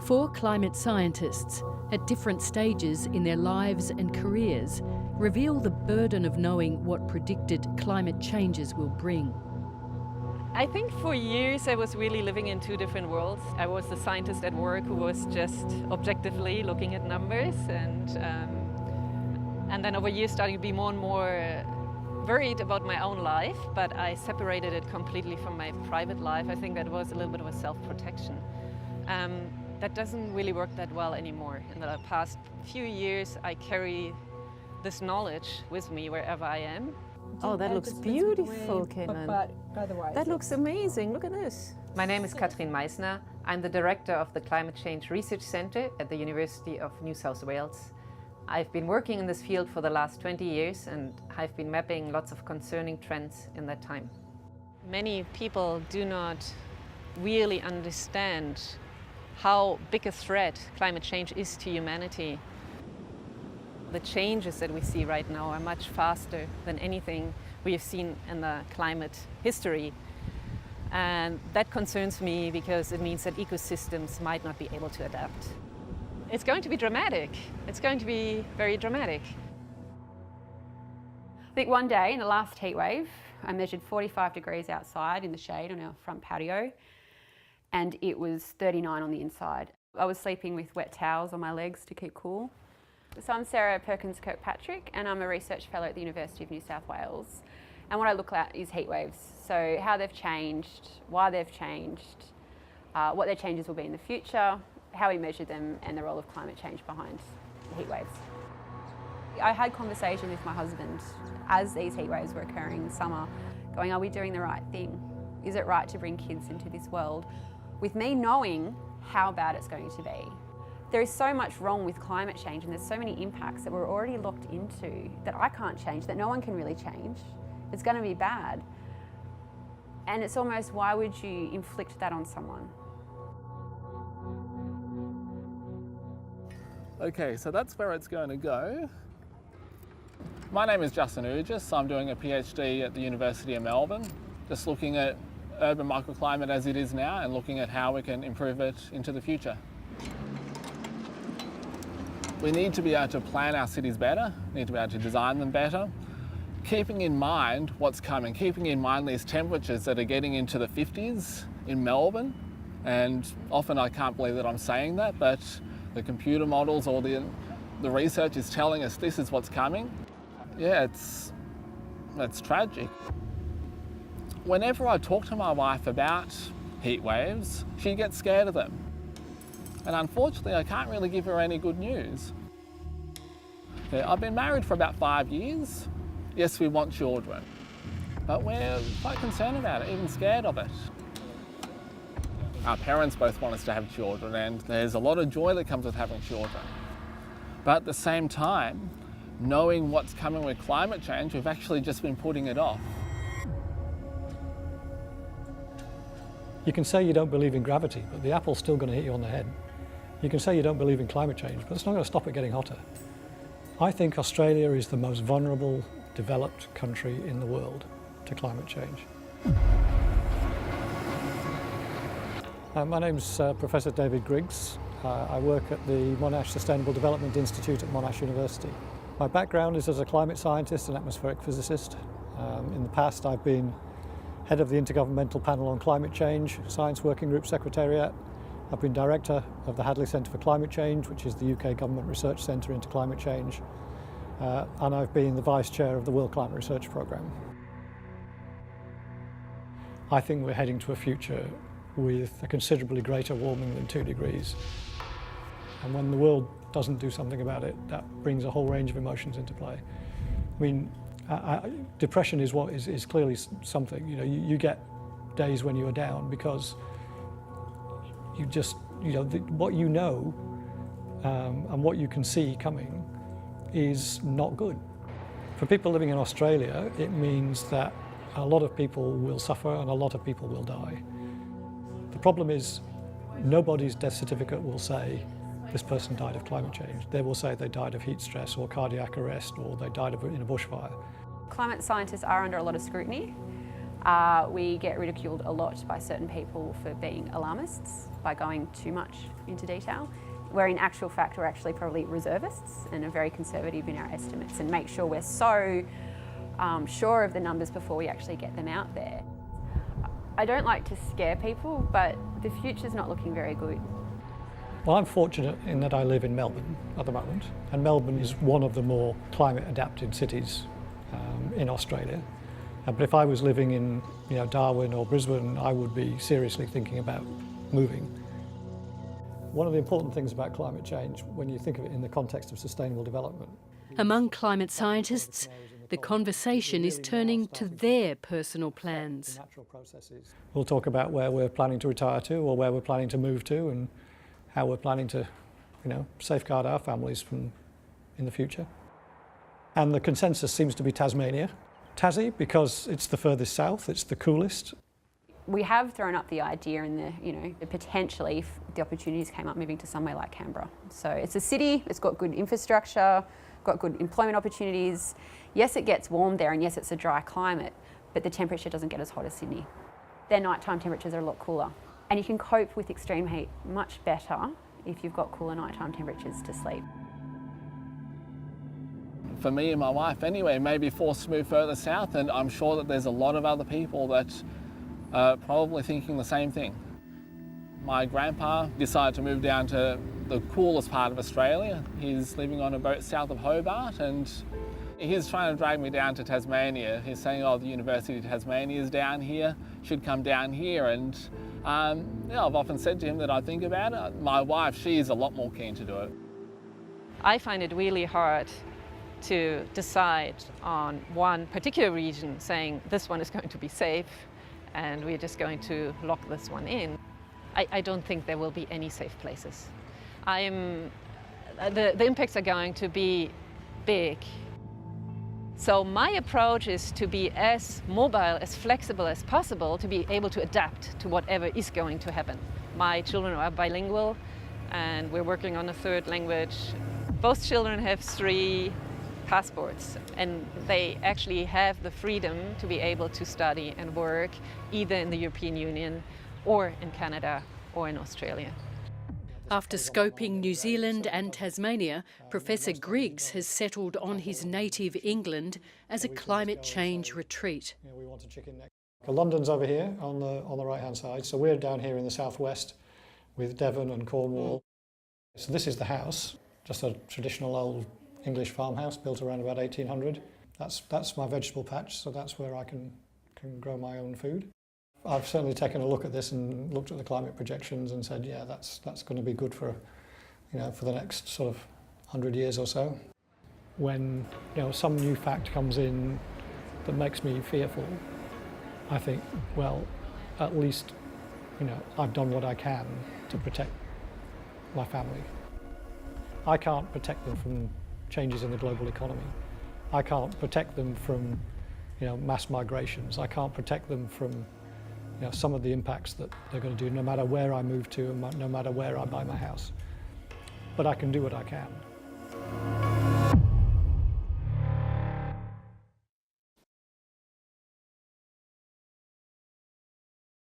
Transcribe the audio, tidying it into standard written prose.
Four climate scientists, at different stages in their lives and careers, reveal the burden of knowing what predicted climate changes will bring. I think for years I was really living in two different worlds. I was the scientist at work who was just objectively looking at numbers, and then over years starting to be more and more worried about my own life, but I separated it completely from my private life. I think that was a little bit of a self-protection. That doesn't really work that well anymore. In the past few years, I carry this knowledge with me wherever I am. Oh, that looks beautiful, Kenan. But otherwise, that looks amazing. Look at this. My name is Katrien Meissner. I'm the director of the Climate Change Research Centre at the University of New South Wales. I've been working in this field for the last 20 years and I've been mapping lots of concerning trends in that time. Many people do not really understand how big a threat climate change is to humanity. The changes that we see right now are much faster than anything we have seen in the climate history. And that concerns me because it means that ecosystems might not be able to adapt. It's going to be dramatic. It's going to be very dramatic. I think one day in the last heat wave, I measured 45 degrees outside in the shade on our front patio, and it was 39 on the inside. I was sleeping with wet towels on my legs to keep cool. So I'm Sarah Perkins-Kirkpatrick, and I'm a research fellow at the University of New South Wales. And what I look at is heat waves, so how they've changed, why they've changed, what their changes will be in the future, how we measure them, and the role of climate change behind the heat waves. I had conversations with my husband as these heat waves were occurring in the summer, going, are we doing the right thing? Is it right to bring kids into this world? With me knowing how bad it's going to be. There is so much wrong with climate change and there's so many impacts that we're already locked into that I can't change, that no one can really change. It's going to be bad. And it's almost, why would you inflict that on someone? Okay, so that's where it's going to go. My name is Justin Urgis. I'm doing a PhD at the University of Melbourne, just looking at urban microclimate as it is now and looking at how we can improve it into the future. We need to be able to plan our cities better, need to be able to design them better, keeping in mind what's coming, keeping in mind these temperatures that are getting into the 50s in Melbourne. And often I can't believe that I'm saying that, but the computer models or the research is telling us this is what's coming. Yeah, it's tragic. Whenever I talk to my wife about heat waves, she gets scared of them. And unfortunately, I can't really give her any good news. Yeah, I've been married for about 5 years. Yes, we want children, but we're quite concerned about it, even scared of it. Our parents both want us to have children, and there's a lot of joy that comes with having children. But at the same time, knowing what's coming with climate change, we've actually just been putting it off. You can say you don't believe in gravity, but the apple's still going to hit you on the head. You can say you don't believe in climate change, but it's not going to stop it getting hotter. I think Australia is the most vulnerable, developed country in the world to climate change. My name's Professor David Griggs. I work at the Monash Sustainable Development Institute at Monash University. My background is as a climate scientist and atmospheric physicist. In the past, I've been head of the Intergovernmental Panel on Climate Change, Science Working Group Secretariat. I've been director of the Hadley Centre for Climate Change, which is the UK Government Research Centre into Climate Change. And I've been the vice chair of the World Climate Research Programme. I think we're heading to a future with a considerably greater warming than 2 degrees. And when the world doesn't do something about it, that brings a whole range of emotions into play. I mean, depression is clearly something. You know, you get days when you are down because you just, what you know and what you can see coming is not good. For people living in Australia, it means that a lot of people will suffer and a lot of people will die. The problem is nobody's death certificate will say this person died of climate change. They will say they died of heat stress or cardiac arrest or they died in a bushfire. Climate scientists are under a lot of scrutiny. We get ridiculed a lot by certain people for being alarmists, by going too much into detail, where in actual fact we're actually probably reservists and are very conservative in our estimates and make sure we're so sure of the numbers before we actually get them out there. I don't like to scare people, but the future's not looking very good. Well, I'm fortunate in that I live in Melbourne at the moment, and Melbourne is one of the more climate-adapted cities in Australia. But if I was living in Darwin or Brisbane, I would be seriously thinking about moving. One of the important things about climate change, when you think of it in the context of sustainable development. Among climate scientists, the conversation is turning to their personal plans. We'll talk about where we're planning to retire to or where we're planning to move to and how we're planning to safeguard our families in the future. And the consensus seems to be Tasmania. Tassie, because it's the furthest south, it's the coolest. We have thrown up the idea and potentially if the opportunities came up moving to somewhere like Canberra. So it's a city, it's got good infrastructure, got good employment opportunities. Yes, it gets warm there and yes, it's a dry climate, but the temperature doesn't get as hot as Sydney. Their nighttime temperatures are a lot cooler. And you can cope with extreme heat much better if you've got cooler nighttime temperatures to sleep. For me and my wife anyway, may be forced to move further south, and I'm sure that there's a lot of other people that are probably thinking the same thing. My grandpa decided to move down to the coolest part of Australia. He's living on a boat south of Hobart and he's trying to drag me down to Tasmania. He's saying, oh, the University of Tasmania is down here, should come down here. And I've often said to him that I think about it. My wife, she's a lot more keen to do it. I find it really hard to decide on one particular region, saying this one is going to be safe and we're just going to lock this one in. I don't think there will be any safe places. The impacts are going to be big. So my approach is to be as mobile, as flexible as possible, to be able to adapt to whatever is going to happen. My children are bilingual and we're working on a third language. Both children have 3 passports and they actually have the freedom to be able to study and work either in the European Union or in Canada or in Australia. After scoping New Zealand and Tasmania, Professor Griggs has settled on his native England as a climate change retreat. London's over here on the right-hand side, so we're down here in the southwest with Devon and Cornwall. So this is the house, just a traditional old English farmhouse built around about 1800. That's my vegetable patch, so that's where I can grow my own food. I've certainly taken a look at this and looked at the climate projections and said, yeah, that's going to be good for the next sort of 100 years or so. When some new fact comes in that makes me fearful, I think, well, at least I've done what I can to protect my family. I can't protect them from changes in the global economy. I can't protect them from mass migrations. I can't protect them from some of the impacts that they're going to do no matter where I move to and no matter where I buy my house. But I can do what I can.